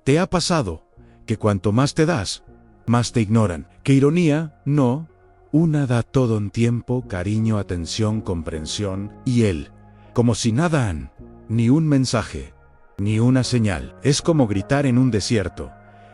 ¿Te ha pasado que cuanto más te das, más te ignoran? ¿Qué ironía? No. Una da todo en tiempo, cariño, atención, comprensión, y él, como si nada han, ni un mensaje, ni una señal. Es como gritar en un desierto.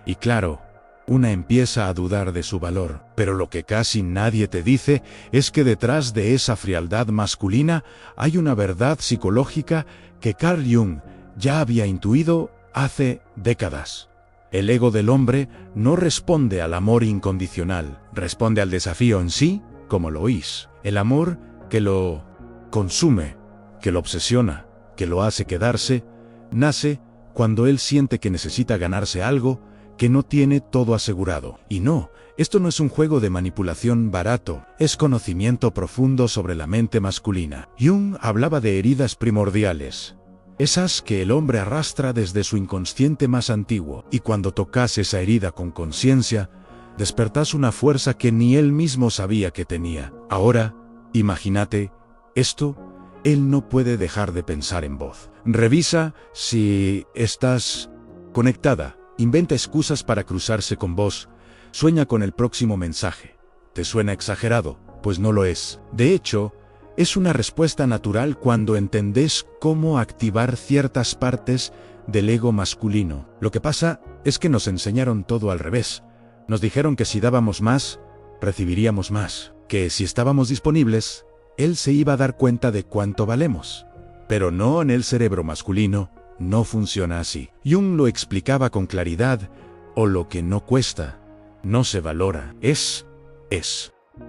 Y claro, una empieza a dudar de su valor, pero lo que casi nadie te dice es que detrás de esa frialdad masculina hay una verdad psicológica que Carl Jung ya había intuido hace décadas. El ego del hombre no responde al amor incondicional, responde al desafío en sí, como lo oís. El amor que lo consume, que lo obsesiona, que lo hace quedarse, nace cuando él siente que necesita ganarse algo, que no tiene todo asegurado. Y no, esto no es un juego de manipulación barato, es conocimiento profundo sobre la mente masculina. Jung hablaba de heridas primordiales, esas que el hombre arrastra desde su inconsciente más antiguo, y cuando tocas esa herida con conciencia, despertás una fuerza que ni él mismo sabía que tenía. Ahora, imagínate esto. Él no puede dejar de pensar en voz. Revisa si estás conectada. Inventa excusas para cruzarse con vos. Sueña con el próximo mensaje. ¿Te suena exagerado? Pues no lo es. De hecho, es una respuesta natural cuando entendés cómo activar ciertas partes del ego masculino. Lo que pasa es que nos enseñaron todo al revés. Nos dijeron que si dábamos más, recibiríamos más. Que si estábamos disponibles, él se iba a dar cuenta de cuánto valemos. Pero no, en el cerebro masculino no funciona así. Jung lo explicaba con claridad, o lo que no cuesta, no se valora. Es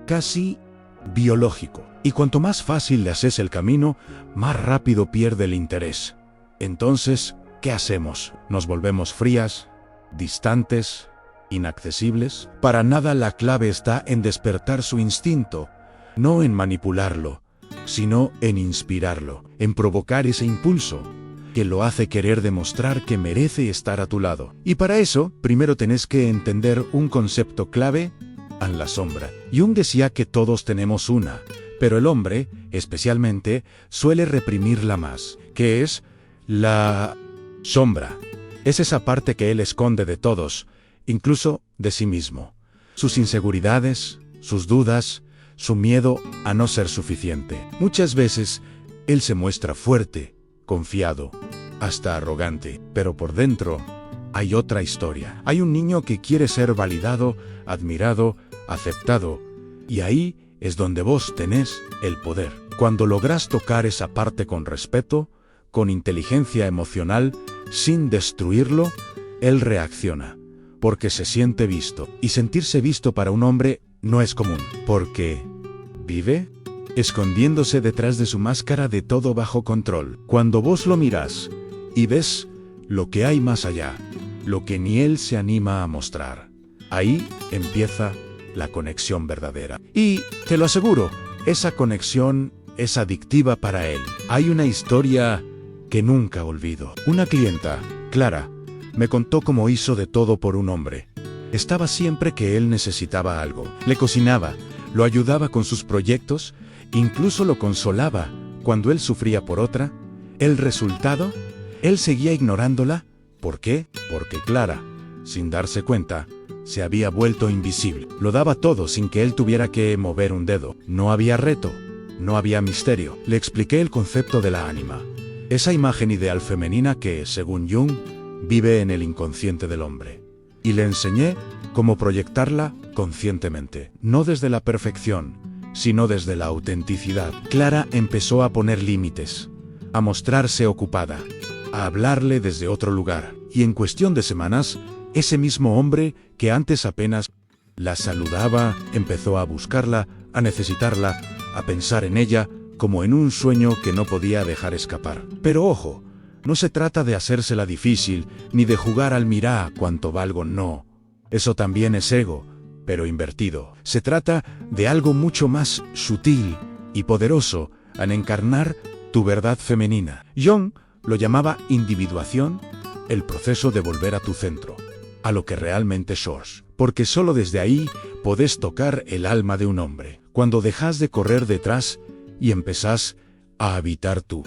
casi biológico. Y cuanto más fácil le haces el camino, más rápido pierde el interés. Entonces, ¿qué hacemos? ¿Nos volvemos frías, distantes, inaccesibles? Para nada. La clave está en despertar su instinto, no en manipularlo, sino en inspirarlo, en provocar ese impulso que lo hace querer demostrar que merece estar a tu lado. Y para eso, primero tenés que entender un concepto clave: en la sombra. Jung decía que todos tenemos una, pero el hombre, especialmente, suele reprimirla más. ¿Qué es la sombra? Es esa parte que él esconde de todos, incluso de sí mismo. Sus inseguridades, sus dudas, su miedo a no ser suficiente. Muchas veces, él se muestra fuerte, confiado, hasta arrogante, pero por dentro hay otra historia. Hay un niño que quiere ser validado, admirado, aceptado, y ahí es donde vos tenés el poder. Cuando lográs tocar esa parte con respeto, con inteligencia emocional, sin destruirlo, él reacciona, porque se siente visto. Y sentirse visto para un hombre no es común, porque vive escondiéndose detrás de su máscara de todo bajo control. Cuando vos lo mirás y ves lo que hay más allá, lo que ni él se anima a mostrar, ahí empieza la conexión verdadera. Y, te lo aseguro, esa conexión es adictiva para él. Hay una historia que nunca olvido. Una clienta, Clara, me contó cómo hizo de todo por un hombre. Estaba siempre que él necesitaba algo. Le cocinaba, lo ayudaba con sus proyectos, incluso lo consolaba cuando él sufría por otra. ¿El resultado? Él seguía ignorándola. ¿Por qué? Porque Clara, sin darse cuenta, se había vuelto invisible. Lo daba todo sin que él tuviera que mover un dedo. No había reto, no había misterio. Le expliqué el concepto de la ánima, esa imagen ideal femenina que, según Jung, vive en el inconsciente del hombre. Y le enseñé cómo proyectarla conscientemente, no desde la perfección, sino desde la autenticidad. Clara empezó a poner límites, a mostrarse ocupada, a hablarle desde otro lugar. Y en cuestión de semanas, ese mismo hombre que antes apenas la saludaba, empezó a buscarla, a necesitarla, a pensar en ella, como en un sueño que no podía dejar escapar. Pero ojo, no se trata de hacérsela difícil, ni de jugar al mirá cuánto valgo, no. Eso también es ego, pero invertido. Se trata de algo mucho más sutil y poderoso, al encarnar tu verdad femenina. Jung lo llamaba individuación, el proceso de volver a tu centro, a lo que realmente sos. Porque solo desde ahí podés tocar el alma de un hombre. Cuando dejas de correr detrás y empezás a habitar tu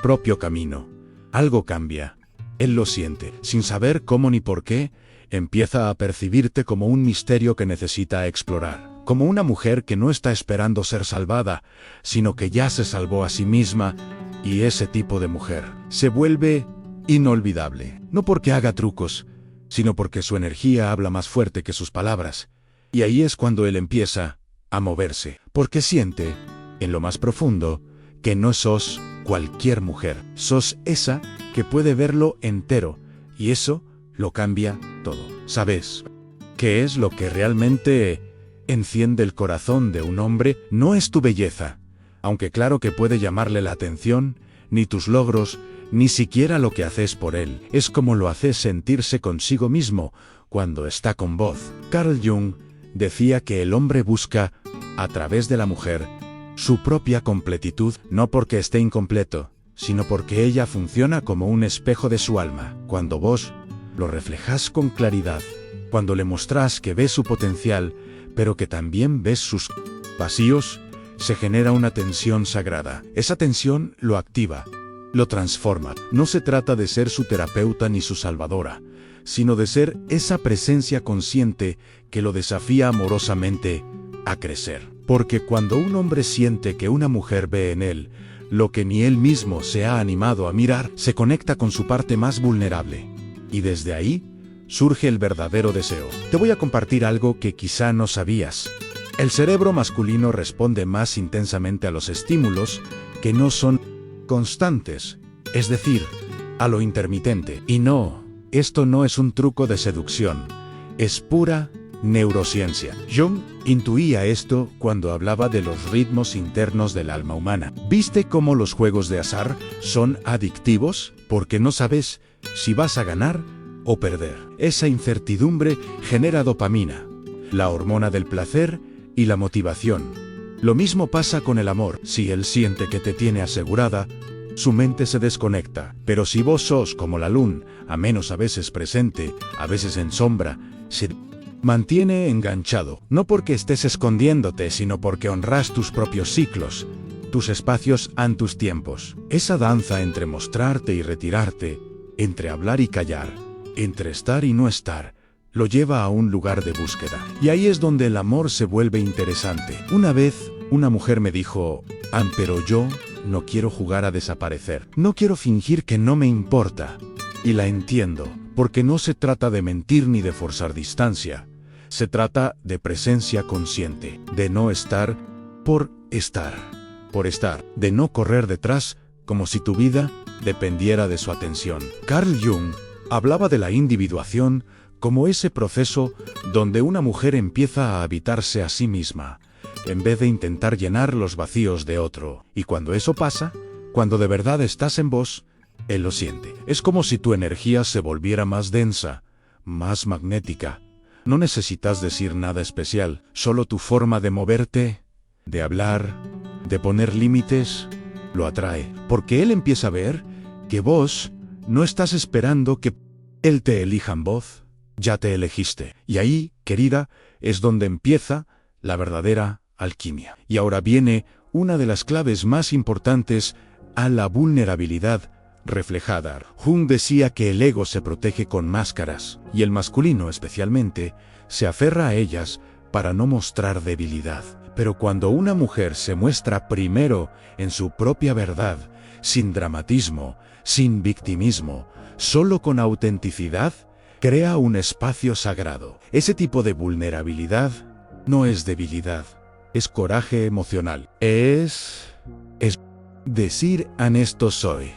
propio camino, algo cambia. Él lo siente, sin saber cómo ni por qué, empieza a percibirte como un misterio que necesita explorar, como una mujer que no está esperando ser salvada, sino que ya se salvó a sí misma, y ese tipo de mujer se vuelve inolvidable, no porque haga trucos, sino porque su energía habla más fuerte que sus palabras. Y ahí es cuando él empieza a moverse, porque siente, en lo más profundo, que no sos cualquier mujer, sos esa que puede verlo entero, y eso lo cambia todo. ¿Sabes qué es lo que realmente enciende el corazón de un hombre? No es tu belleza, aunque claro que puede llamarle la atención, ni tus logros, ni siquiera lo que haces por él. Es como lo haces sentirse consigo mismo cuando está con vos. Carl Jung decía que el hombre busca, a través de la mujer, su propia completitud, no porque esté incompleto, sino porque ella funciona como un espejo de su alma. Cuando vos lo reflejás con claridad, cuando le mostrás que ves su potencial, pero que también ves sus vacíos, se genera una tensión sagrada. Esa tensión lo activa, lo transforma. No se trata de ser su terapeuta ni su salvadora, sino de ser esa presencia consciente que lo desafía amorosamente a crecer. Porque cuando un hombre siente que una mujer ve en él lo que ni él mismo se ha animado a mirar, se conecta con su parte más vulnerable. Y desde ahí surge el verdadero deseo. Te voy a compartir algo que quizá no sabías. El cerebro masculino responde más intensamente a los estímulos que no son constantes, es decir, a lo intermitente. Y no, esto no es un truco de seducción, es pura neurociencia. Jung intuía esto cuando hablaba de los ritmos internos del alma humana. ¿Viste cómo los juegos de azar son adictivos? Porque no sabes si vas a ganar o perder. Esa incertidumbre genera dopamina, la hormona del placer y la motivación. Lo mismo pasa con el amor. Si él siente que te tiene asegurada, su mente se desconecta. Pero si vos sos como la luna, a menos a veces presente, a veces en sombra, se mantiene enganchado. No porque estés escondiéndote, sino porque honras tus propios ciclos, tus espacios ante tus tiempos. Esa danza entre mostrarte y retirarte, entre hablar y callar, entre estar y no estar, lo lleva a un lugar de búsqueda. Y ahí es donde el amor se vuelve interesante. Una vez, una mujer me dijo, pero yo no quiero jugar a desaparecer. No quiero fingir que no me importa. Y la entiendo, porque no se trata de mentir ni de forzar distancia. Se trata de presencia consciente, de no estar por estar, de no correr detrás como si tu vida dependiera de su atención. Carl Jung hablaba de la individuación como ese proceso donde una mujer empieza a habitarse a sí misma, en vez de intentar llenar los vacíos de otro. Y cuando eso pasa, cuando de verdad estás en vos, él lo siente. Es como si tu energía se volviera más densa, más magnética. No necesitas decir nada especial, solo tu forma de moverte, de hablar, de poner límites, lo atrae. Porque él empieza a ver que vos no estás esperando que él te elija en voz. Ya te elegiste. Y ahí, querida, es donde empieza la verdadera alquimia. Y ahora viene una de las claves más importantes a la vulnerabilidad reflejada. Jung decía que el ego se protege con máscaras, y el masculino especialmente se aferra a ellas para no mostrar debilidad. Pero cuando una mujer se muestra primero en su propia verdad, sin dramatismo, sin victimismo, solo con autenticidad, crea un espacio sagrado. Ese tipo de vulnerabilidad no es debilidad, es coraje emocional. Es decir, honesto soy,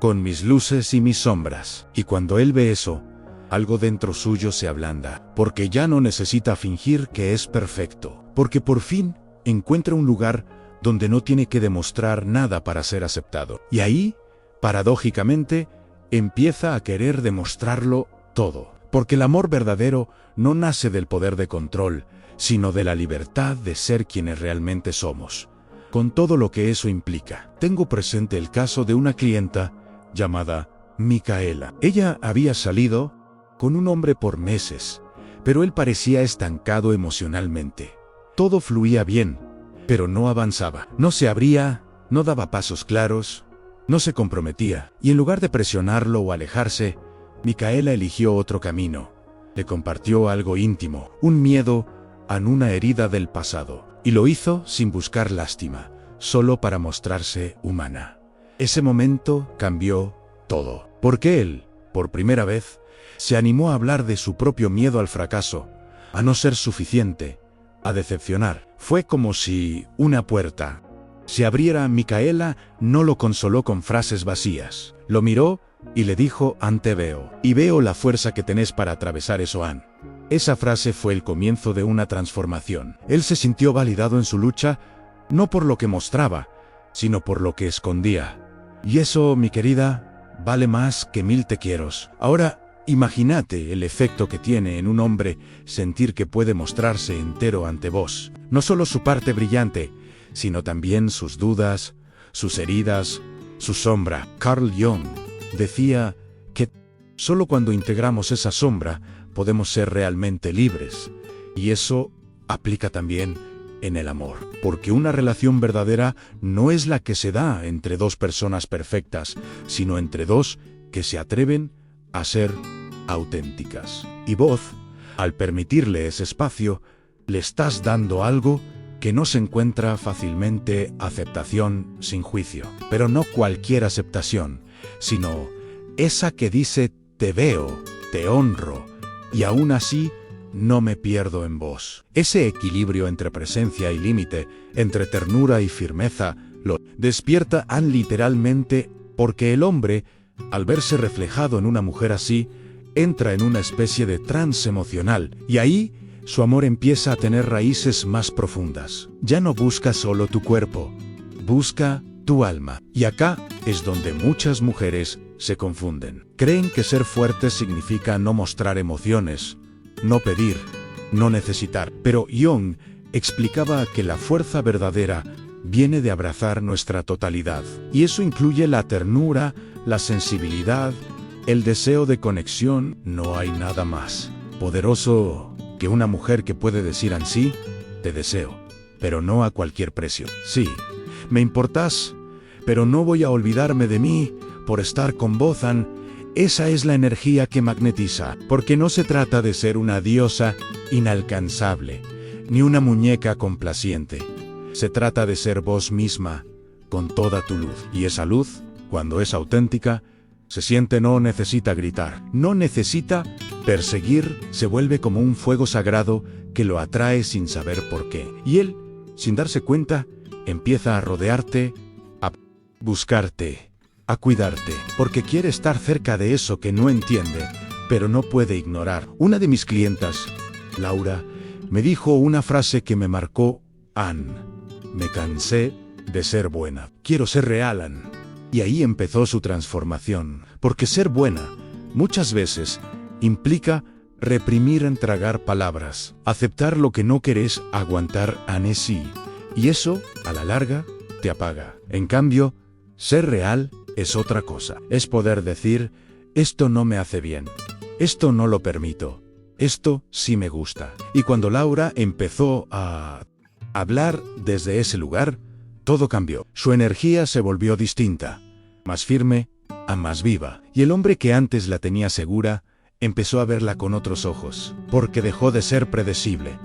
con mis luces y mis sombras. Y cuando él ve eso, algo dentro suyo se ablanda, porque ya no necesita fingir que es perfecto, porque por fin encuentra un lugar donde no tiene que demostrar nada para ser aceptado. Y ahí, paradójicamente, empieza a querer demostrarlo todo, porque el amor verdadero no nace del poder de control, sino de la libertad de ser quienes realmente somos, con todo lo que eso implica. Tengo presente el caso de una clienta llamada Micaela. Ella había salido con un hombre por meses, pero él parecía estancado emocionalmente. Todo fluía bien, pero no avanzaba. No se abría, no daba pasos claros, no se comprometía, y en lugar de presionarlo o alejarse, Micaela eligió otro camino. Le compartió algo íntimo, un miedo a una herida del pasado, y lo hizo sin buscar lástima, solo para mostrarse humana. Ese momento cambió todo, porque él, por primera vez, se animó a hablar de su propio miedo al fracaso, a no ser suficiente, a decepcionar. Fue como si una puerta se abriera. Micaela no lo consoló con frases vacías. Lo miró y le dijo: «Ante veo, y veo la fuerza que tenés para atravesar eso, Ann». Esa frase fue el comienzo de una transformación. Él se sintió validado en su lucha, no por lo que mostraba, sino por lo que escondía. Y eso, mi querida, vale más que 1000 te quieros. Ahora, imagínate el efecto que tiene en un hombre sentir que puede mostrarse entero ante vos. No solo su parte brillante, sino también sus dudas, sus heridas, su sombra. Carl Jung decía que solo cuando integramos esa sombra podemos ser realmente libres. Y eso aplica también en el amor. Porque una relación verdadera no es la que se da entre dos personas perfectas, sino entre dos que se atreven a ser auténticas. Y vos, al permitirle ese espacio, le estás dando algo que no se encuentra fácilmente: aceptación sin juicio. Pero no cualquier aceptación, sino esa que dice: te veo, te honro, y aún así no me pierdo en vos. Ese equilibrio entre presencia y límite, entre ternura y firmeza, lo despierta Ann literalmente, porque el hombre, al verse reflejado en una mujer así, entra en una especie de trance emocional, y ahí su amor empieza a tener raíces más profundas. Ya no busca solo tu cuerpo, busca tu alma. Y acá es donde muchas mujeres se confunden. Creen que ser fuerte significa no mostrar emociones, no pedir, no necesitar. Pero Jung explicaba que la fuerza verdadera viene de abrazar nuestra totalidad. Y eso incluye la ternura, la sensibilidad, el deseo de conexión. No hay nada más poderoso que una mujer que puede decir así: te deseo, pero no a cualquier precio. Sí, me importás, pero no voy a olvidarme de mí por estar con vos, Ann. Esa es la energía que magnetiza, porque no se trata de ser una diosa inalcanzable, ni una muñeca complaciente. Se trata de ser vos misma, con toda tu luz. Y esa luz, cuando es auténtica, se siente, no necesita gritar, no necesita perseguir, se vuelve como un fuego sagrado que lo atrae sin saber por qué. Y él, sin darse cuenta, empieza a rodearte, a buscarte, a cuidarte, porque quiere estar cerca de eso que no entiende, pero no puede ignorar. Una de mis clientas, Laura, me dijo una frase que me marcó: Ann, me cansé de ser buena. Quiero ser real, Ann. Y ahí empezó su transformación, porque ser buena, muchas veces, implica reprimir en tragar palabras, aceptar lo que no querés aguantar, Ann, sí. Y eso, a la larga, te apaga. En cambio, ser real es otra cosa. Es poder decir: esto no me hace bien, esto no lo permito, esto sí me gusta. Y cuando Laura empezó a hablar desde ese lugar, todo cambió. Su energía se volvió distinta, más firme, más viva. Y el hombre que antes la tenía segura, empezó a verla con otros ojos, porque dejó de ser predecible,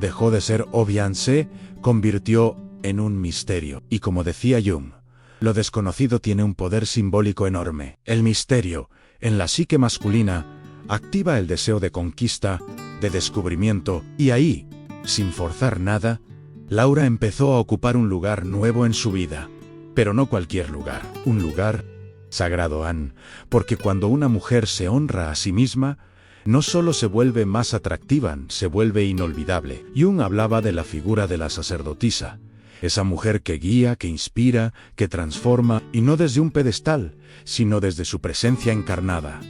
dejó de ser obvia, se convirtió en un misterio. Y como decía Jung, lo desconocido tiene un poder simbólico enorme. El misterio, en la psique masculina, activa el deseo de conquista, de descubrimiento, y ahí, sin forzar nada, Laura empezó a ocupar un lugar nuevo en su vida. Pero no cualquier lugar, un lugar sagrado, Ann, porque cuando una mujer se honra a sí misma, no solo se vuelve más atractiva, se vuelve inolvidable. Jung hablaba de la figura de la sacerdotisa, esa mujer que guía, que inspira, que transforma, y no desde un pedestal, sino desde su presencia encarnada.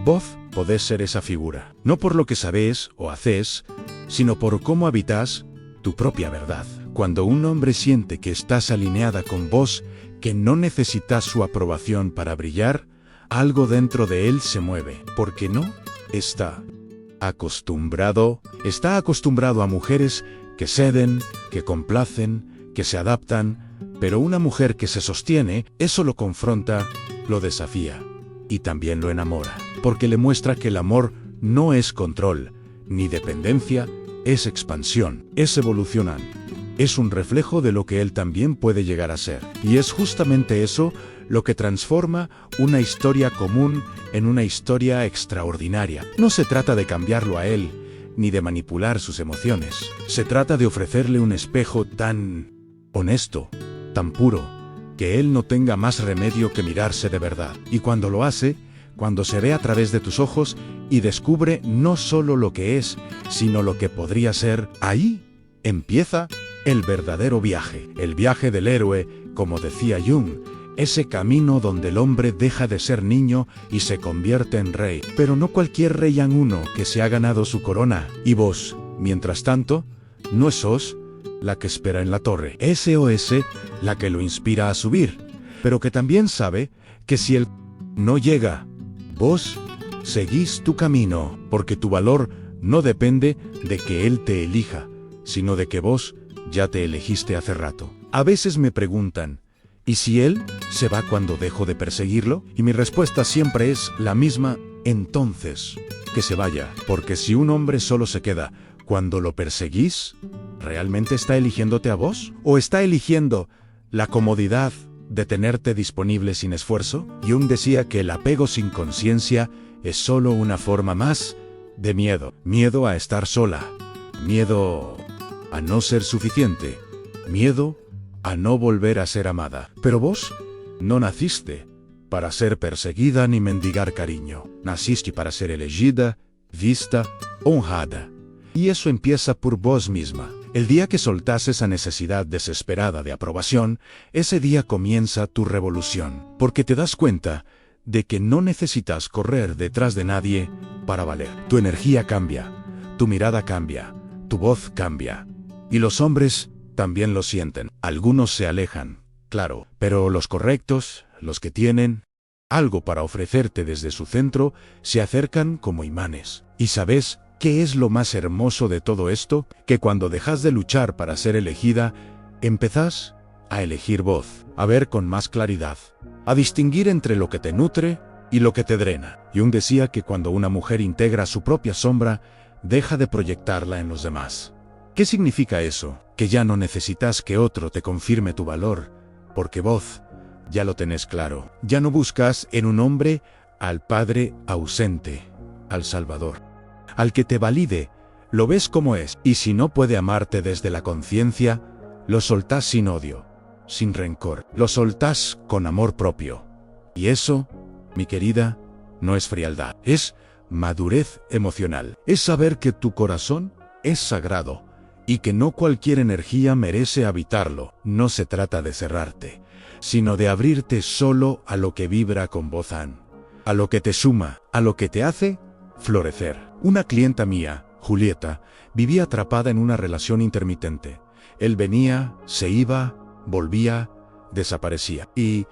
Vos podés ser esa figura, no por lo que sabés o hacés, sino por cómo habitas tu propia verdad. Cuando un hombre siente que estás alineada con vos, que no necesitas su aprobación para brillar, algo dentro de él se mueve, porque no está acostumbrado a mujeres que ceden, que complacen, que se adaptan, pero una mujer que se sostiene, eso lo confronta, lo desafía y también lo enamora. porque le muestra que el amor no es control, ni dependencia, es expansión, es evolucionar. Es un reflejo de lo que él también puede llegar a ser. Y es justamente eso lo que transforma una historia común en una historia extraordinaria. No se trata de cambiarlo a él, ni de manipular sus emociones. Se trata de ofrecerle un espejo tan honesto, tan puro, que él no tenga más remedio que mirarse de verdad. Y cuando lo hace, cuando se ve a través de tus ojos y descubre no solo lo que es, sino lo que podría ser, ahí empieza el verdadero viaje. El viaje del héroe, como decía Jung, ese camino donde el hombre deja de ser niño y se convierte en rey. Pero no cualquier rey uno que se ha ganado su corona. Y vos, mientras tanto, no sos la que espera en la torre. SOS la que lo inspira a subir, pero que también sabe que si él no llega, vos seguís tu camino, porque tu valor no depende de que él te elija, sino de que vos ya te elegiste hace rato. A veces me preguntan, ¿y si él se va cuando dejo de perseguirlo? Y mi respuesta siempre es la misma: entonces, que se vaya, porque si un hombre solo se queda cuando lo perseguís, ¿realmente está eligiéndote a vos? ¿O está eligiendo la comodidad de tenerte disponible sin esfuerzo? Jung decía que el apego sin conciencia es solo una forma más de miedo. Miedo a estar sola, miedo a no ser suficiente, miedo a no volver a ser amada. Pero vos no naciste para ser perseguida ni mendigar cariño. Naciste para ser elegida, vista, honrada. Y eso empieza por vos misma. El día que soltás esa necesidad desesperada de aprobación, ese día comienza tu revolución, porque te das cuenta de que no necesitas correr detrás de nadie para valer. Tu energía cambia, tu mirada cambia, tu voz cambia. Y los hombres también lo sienten. Algunos se alejan, claro, pero los correctos, los que tienen algo para ofrecerte desde su centro, se acercan como imanes. ¿Y sabes qué es lo más hermoso de todo esto? Que cuando dejas de luchar para ser elegida, empezás a elegir voz, a ver con más claridad, a distinguir entre lo que te nutre y lo que te drena. Jung decía que cuando una mujer integra su propia sombra, deja de proyectarla en los demás. ¿Qué significa eso? Que ya no necesitas que otro te confirme tu valor, porque vos ya lo tenés claro. Ya no buscas en un hombre al padre ausente, al Salvador, al que te valide, lo ves como es. Y si no puede amarte desde la conciencia, lo soltás sin odio, sin rencor, lo soltás con amor propio. Y eso, mi querida, no es frialdad, es madurez emocional. Es saber que tu corazón es sagrado y que no cualquier energía merece habitarlo. No se trata de cerrarte, sino de abrirte solo a lo que vibra con voz an, a lo que te suma, a lo que te hace florecer. Una clienta mía, Julieta, vivía atrapada en una relación intermitente. Él venía, se iba, volvía, desaparecía. Y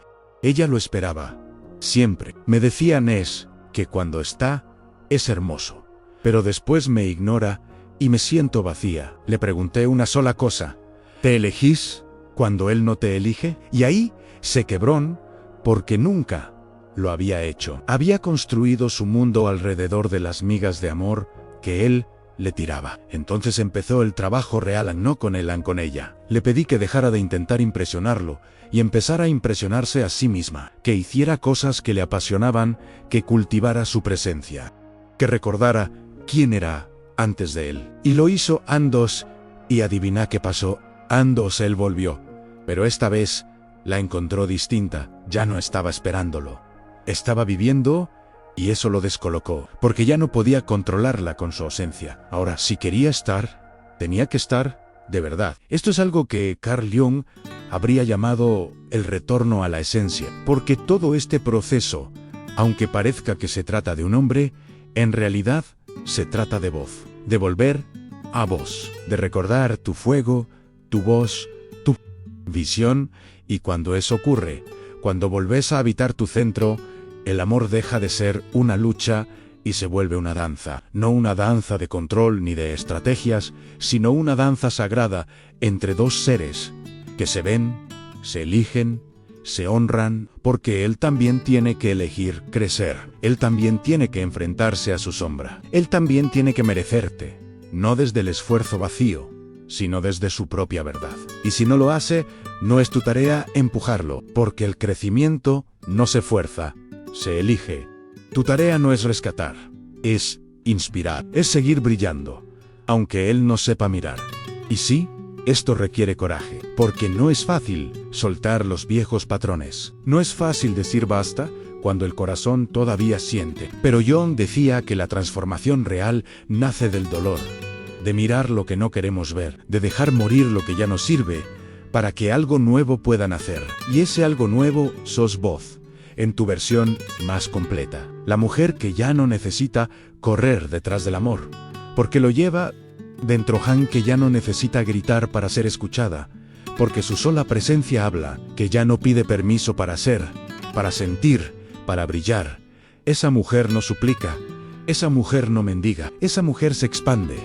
ella lo esperaba, siempre. Me decía Nes que cuando está, es hermoso. Pero después me ignora y me siento vacía. Le pregunté una sola cosa: ¿te elegís cuando él no te elige? Y ahí se quebró, porque nunca lo había hecho. Había construido su mundo alrededor de las migas de amor que él le tiraba. Entonces empezó el trabajo real, no con él, con ella. Le pedí que dejara de intentar impresionarlo y empezara a impresionarse a sí misma, que hiciera cosas que le apasionaban, que cultivara su presencia, que recordara quién era antes de él. Y lo hizo andos, y adivina qué pasó. Andos él volvió, pero esta vez la encontró distinta. Ya no estaba esperándolo, estaba viviendo, y eso lo descolocó, porque ya no podía controlarla con su ausencia. Ahora, si quería estar, tenía que estar de verdad. Esto es algo que Carl Jung habría llamado el retorno a la esencia, porque todo este proceso, aunque parezca que se trata de un hombre, en realidad se trata de voz, de volver a vos, de recordar tu fuego, tu voz, tu visión. Y cuando eso ocurre, cuando volvés a habitar tu centro, el amor deja de ser una lucha y se vuelve una danza. No una danza de control ni de estrategias, sino una danza sagrada entre dos seres que se ven, se eligen se honran, porque él también tiene que elegir crecer. Él también tiene que enfrentarse a su sombra. Él también tiene que merecerte, no desde el esfuerzo vacío, sino desde su propia verdad. Y si no lo hace, no es tu tarea empujarlo, porque el crecimiento no se fuerza, se elige. Tu tarea no es rescatar, es inspirar, es seguir brillando, aunque él no sepa mirar. Y sí, esto requiere coraje, porque no es fácil soltar los viejos patrones. No es fácil decir basta cuando el corazón todavía siente. Pero Jung decía que la transformación real nace del dolor, de mirar lo que no queremos ver, de dejar morir lo que ya no sirve, para que algo nuevo pueda nacer. Y ese algo nuevo sos vos, en tu versión más completa. La mujer que ya no necesita correr detrás del amor, porque lo lleva dentro. Han, que ya no necesita gritar para ser escuchada, porque su sola presencia habla, que ya no pide permiso para ser, para sentir, para brillar. Esa mujer no suplica, esa mujer no mendiga, esa mujer se expande,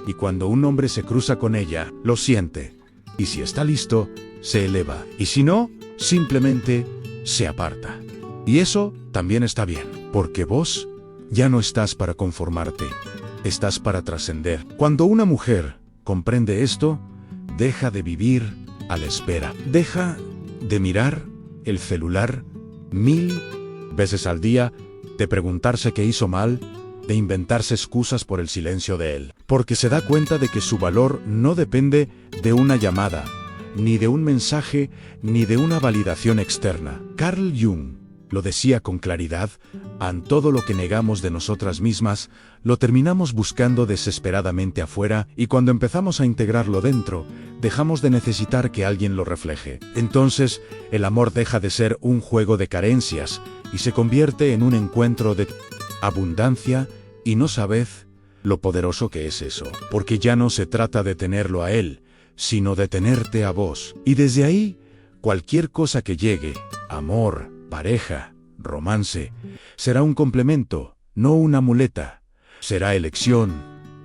y cuando un hombre se cruza con ella, lo siente, y si está listo, se eleva, y si no, simplemente se aparta. Y eso también está bien, porque vos ya no estás para conformarte, estás para trascender. Cuando una mujer comprende esto, deja de vivir a la espera, deja de mirar el celular 1000 veces al día, de preguntarse qué hizo mal, de inventarse excusas por el silencio de él, porque se da cuenta de que su valor no depende de una llamada, ni de un mensaje, ni de una validación externa. Carl Jung lo decía con claridad: en todo lo que negamos de nosotras mismas, lo terminamos buscando desesperadamente afuera, y cuando empezamos a integrarlo dentro, dejamos de necesitar que alguien lo refleje. Entonces, el amor deja de ser un juego de carencias y se convierte en un encuentro de abundancia, y no sabed lo poderoso que es eso, porque ya no se trata de tenerlo a él, sino de tenerte a vos. Y desde ahí, cualquier cosa que llegue, amor, pareja, romance, será un complemento, no una muleta. Será elección,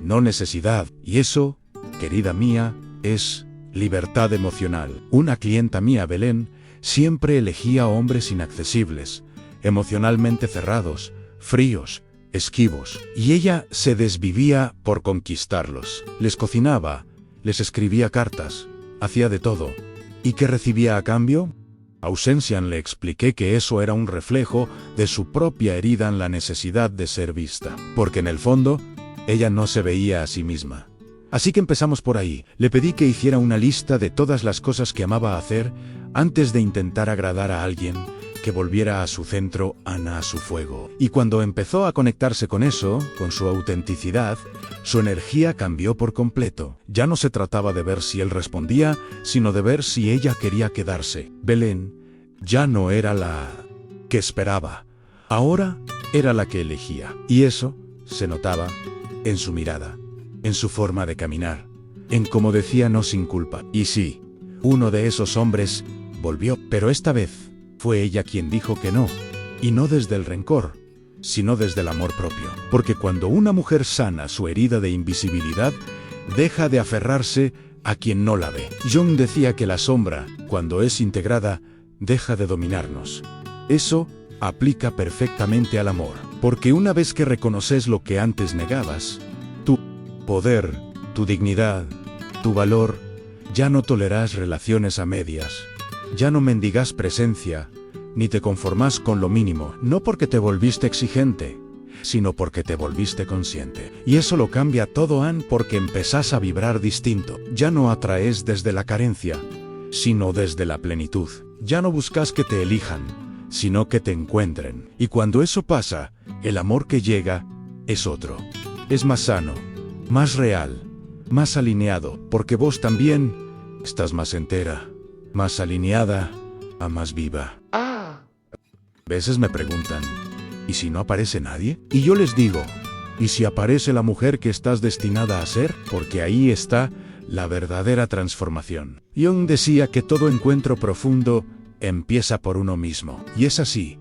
no necesidad. Y eso, querida mía, es libertad emocional. Una clienta mía, Belén, siempre elegía hombres inaccesibles, emocionalmente cerrados, fríos, esquivos, y ella se desvivía por conquistarlos. Les cocinaba, les escribía cartas, hacía de todo. ¿Y qué recibía a cambio? Ausencia. Le expliqué que eso era un reflejo de su propia herida en la necesidad de ser vista, porque en el fondo, ella no se veía a sí misma. Así que empezamos por ahí. Le pedí que hiciera una lista de todas las cosas que amaba hacer antes de intentar agradar a alguien, que volviera a su centro, a su fuego. Y cuando empezó a conectarse con eso, con su autenticidad, su energía cambió por completo. Ya no se trataba de ver si él respondía, sino de ver si ella quería quedarse. Belén ya no era la que esperaba, ahora era la que elegía. Y eso se notaba en su mirada, en su forma de caminar, en cómo decía no sin culpa. Y sí, uno de esos hombres volvió, pero esta vez fue ella quien dijo que no, y no desde el rencor, sino desde el amor propio. Porque cuando una mujer sana su herida de invisibilidad, deja de aferrarse a quien no la ve. Jung decía que la sombra, cuando es integrada, deja de dominarnos. Eso aplica perfectamente al amor, porque una vez que reconoces lo que antes negabas, tu poder, tu dignidad, tu valor, ya no toleras relaciones a medias. Ya no mendigas presencia, ni te conformas con lo mínimo, no porque te volviste exigente, sino porque te volviste consciente. Y eso lo cambia todo, porque empezás a vibrar distinto. Ya no atraes desde la carencia, sino desde la plenitud. Ya no buscas que te elijan, sino que te encuentren. Y cuando eso pasa, el amor que llega es otro. Es más sano, más real, más alineado, porque vos también estás más entera, más alineada, más viva. A veces me preguntan, ¿y si no aparece nadie? Y yo les digo, ¿y si aparece la mujer que estás destinada a ser? Porque ahí está la verdadera transformación. Jung decía que todo encuentro profundo empieza por uno mismo. Y es así.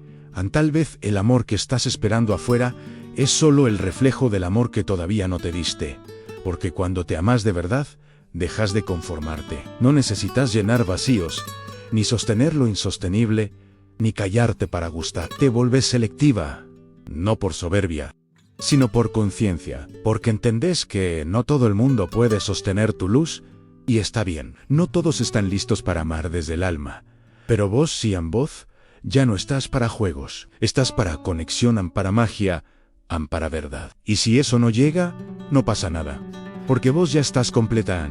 Tal vez el amor que estás esperando afuera es solo el reflejo del amor que todavía no te diste. Porque cuando te amas de verdad, dejas de conformarte. No necesitas llenar vacíos, ni sostener lo insostenible, ni callarte para gustar. Te vuelves selectiva, no por soberbia, sino por conciencia, porque entendés que no todo el mundo puede sostener tu luz, y está bien. No todos están listos para amar desde el alma, pero vos sí en voz, ya no estás para juegos, estás para conexión, para magia, para verdad. Y si eso no llega, no pasa nada, porque vos ya estás completa,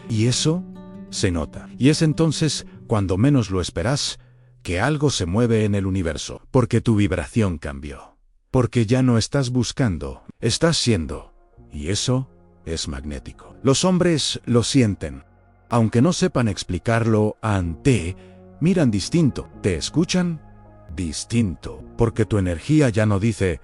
y eso se nota. Y es entonces, cuando menos lo esperás, que algo se mueve en el universo, porque tu vibración cambió. Porque ya no estás buscando, estás siendo. Y eso es magnético. Los hombres lo sienten. Aunque no sepan explicarlo, miran distinto. ¿Te escuchan? Distinto. Porque tu energía ya no dice,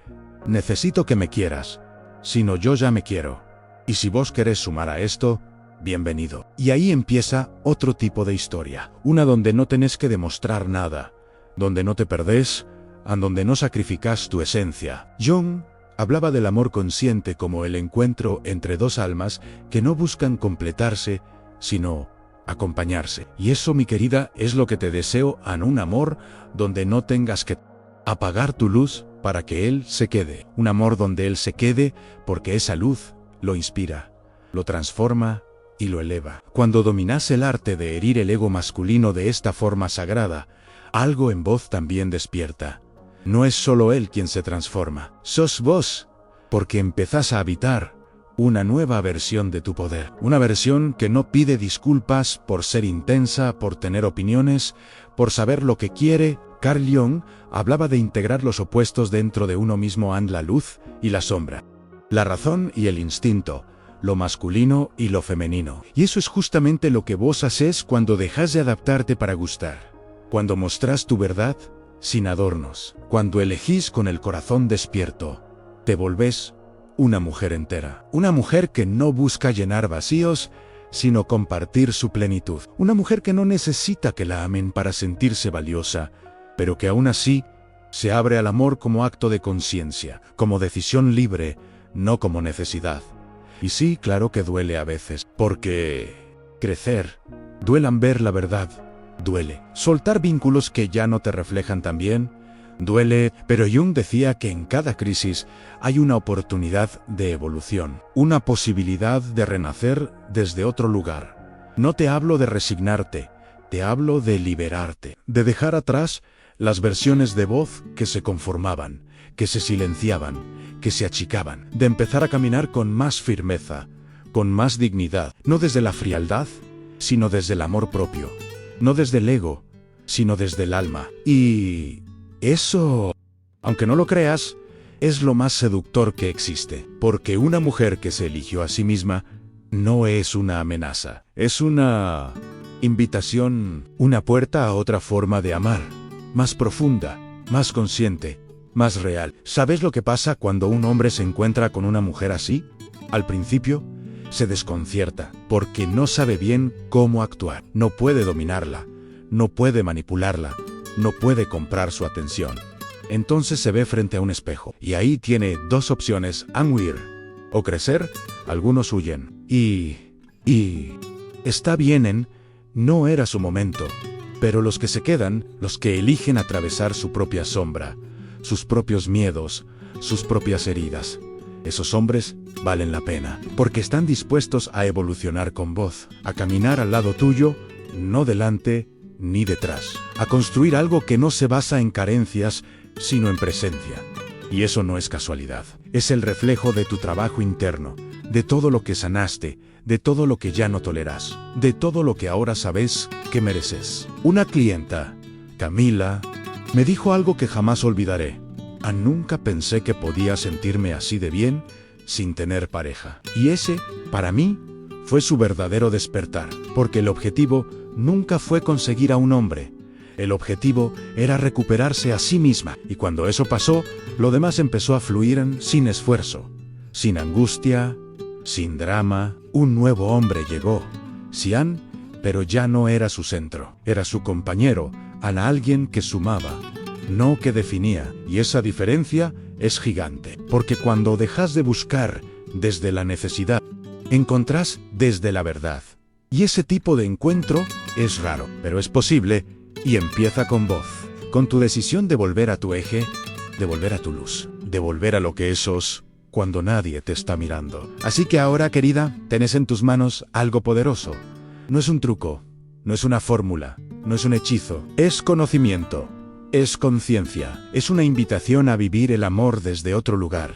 necesito que me quieras, sino yo ya me quiero. Y si vos querés sumar a esto, bienvenido. Y ahí empieza otro tipo de historia. Una donde no tenés que demostrar nada, donde no te perdés, donde no sacrificás tu esencia. Jung hablaba del amor consciente como el encuentro entre dos almas que no buscan completarse, sino acompañarse. Y eso, mi querida, es lo que te deseo, en un amor donde no tengas que apagar tu luz para que él se quede. Un amor donde él se quede porque esa luz lo inspira, lo transforma y lo eleva. Cuando dominás el arte de herir el ego masculino de esta forma sagrada, algo en vos también despierta. No es solo él quien se transforma, sos vos, porque empezás a habitar una nueva versión de tu poder. Una versión que no pide disculpas por ser intensa, por tener opiniones, por saber lo que quiere. Carl Jung hablaba de integrar los opuestos dentro de uno mismo, la luz y la sombra, la razón y el instinto, lo masculino y lo femenino. Y eso es justamente lo que vos haces cuando dejás de adaptarte para gustar. Cuando mostrás tu verdad sin adornos. Cuando elegís con el corazón despierto, te volvés una mujer entera. Una mujer que no busca llenar vacíos, sino compartir su plenitud. Una mujer que no necesita que la amen para sentirse valiosa, pero que aún así se abre al amor como acto de conciencia, como decisión libre, no como necesidad. Y sí, claro que duele a veces, porque crecer, duelan ver la verdad, duele. Soltar vínculos que ya no te reflejan tan bien, duele, pero Jung decía que en cada crisis hay una oportunidad de evolución, una posibilidad de renacer desde otro lugar. No te hablo de resignarte, te hablo de liberarte, de dejar atrás las versiones de voz que se conformaban, que se silenciaban, que se achicaban, de empezar a caminar con más firmeza, con más dignidad, no desde la frialdad, sino desde el amor propio, no desde el ego, sino desde el alma. Y eso, aunque no lo creas, es lo más seductor que existe, porque una mujer que se eligió a sí misma no es una amenaza, es una invitación, una puerta a otra forma de amar, más profunda, más consciente, más real. ¿Sabes lo que pasa cuando un hombre se encuentra con una mujer así? Al principio, se desconcierta, porque no sabe bien cómo actuar. No puede dominarla, no puede manipularla, no puede comprar su atención. Entonces se ve frente a un espejo, y ahí tiene dos opciones, huir o crecer. Algunos huyen. Y está bien, no era su momento. Pero los que se quedan, los que eligen atravesar su propia sombra, sus propios miedos, sus propias heridas, esos hombres valen la pena, porque están dispuestos a evolucionar con vos, a caminar al lado tuyo, no delante ni detrás, a construir algo que no se basa en carencias, sino en presencia. Y eso no es casualidad, es el reflejo de tu trabajo interno, de todo lo que sanaste, de todo lo que ya no toleras, de todo lo que ahora sabes que mereces. Una clienta, Camila, me dijo algo que jamás olvidaré. Nunca pensé que podía sentirme así de bien sin tener pareja. Y ese, para mí, fue su verdadero despertar, porque el objetivo nunca fue conseguir a un hombre. El objetivo era recuperarse a sí misma, y cuando eso pasó, lo demás empezó a fluir sin esfuerzo, sin angustia, sin drama. Un nuevo hombre llegó, Xian, pero ya no era su centro, era su compañero, alguien que sumaba, no que definía, y esa diferencia es gigante, porque cuando dejas de buscar desde la necesidad, encontrás desde la verdad. Y ese tipo de encuentro Es raro, pero es posible, y empieza con voz. Con tu decisión de volver a tu eje, de volver a tu luz, de volver a lo que sos cuando nadie te está mirando. Así que ahora, querida, tenés en tus manos algo poderoso. No es un truco, no es una fórmula, no es un hechizo, es conocimiento, es conciencia, es una invitación a vivir el amor desde otro lugar.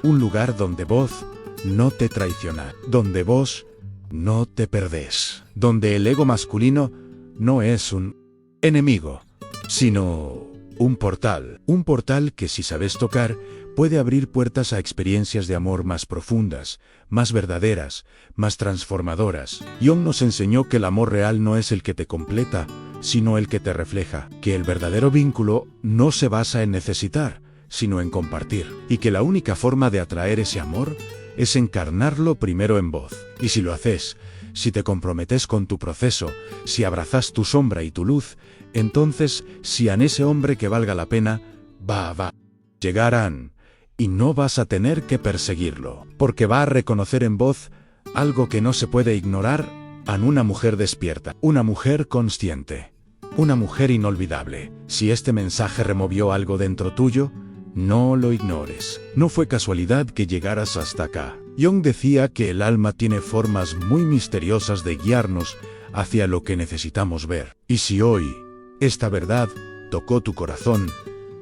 Un lugar donde vos no te traiciona, donde vos no te perdés, donde el ego masculino no es un enemigo, sino un portal que si sabes tocar, puede abrir puertas a experiencias de amor más profundas, más verdaderas, más transformadoras. Jung nos enseñó que el amor real no es el que te completa, sino el que te refleja, que el verdadero vínculo no se basa en necesitar, sino en compartir, y que la única forma de atraer ese amor es encarnarlo primero en vos. Y si lo haces, si te comprometes con tu proceso, si abrazas tu sombra y tu luz, entonces, si en ese hombre que valga la pena, va, llegarán, y no vas a tener que perseguirlo, porque va a reconocer en vos algo que no se puede ignorar en una mujer despierta, una mujer consciente, una mujer inolvidable. Si este mensaje removió algo dentro tuyo, no lo ignores. No fue casualidad que llegaras hasta acá. Jung decía que el alma tiene formas muy misteriosas de guiarnos hacia lo que necesitamos ver. Y si hoy esta verdad tocó tu corazón,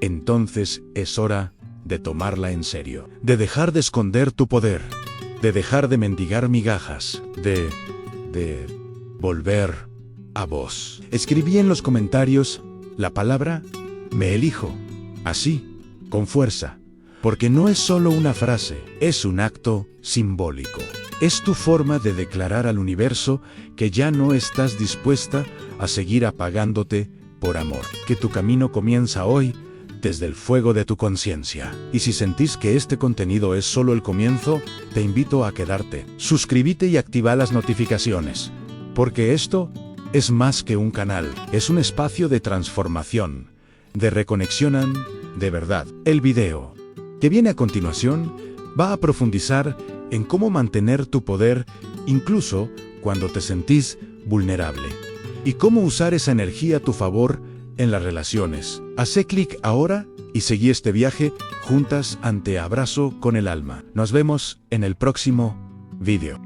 entonces es hora de tomarla en serio, de dejar de esconder tu poder, de dejar de mendigar migajas, de volver a vos. Escribí en los comentarios la palabra me elijo, así, con fuerza, porque no es solo una frase, es un acto simbólico. Es tu forma de declarar al universo que ya no estás dispuesta a seguir apagándote por amor, que tu camino comienza hoy desde el fuego de tu conciencia. Y si sentís que este contenido es solo el comienzo, te invito a quedarte. Suscríbete y activa las notificaciones, porque esto es más que un canal, es un espacio de transformación, de reconexión de verdad. El video que viene a continuación va a profundizar en cómo mantener tu poder incluso cuando te sentís vulnerable, y cómo usar esa energía a tu favor en las relaciones. Hacé clic ahora y seguí este viaje juntas ante Abrazo con el Alma. Nos vemos en el próximo video.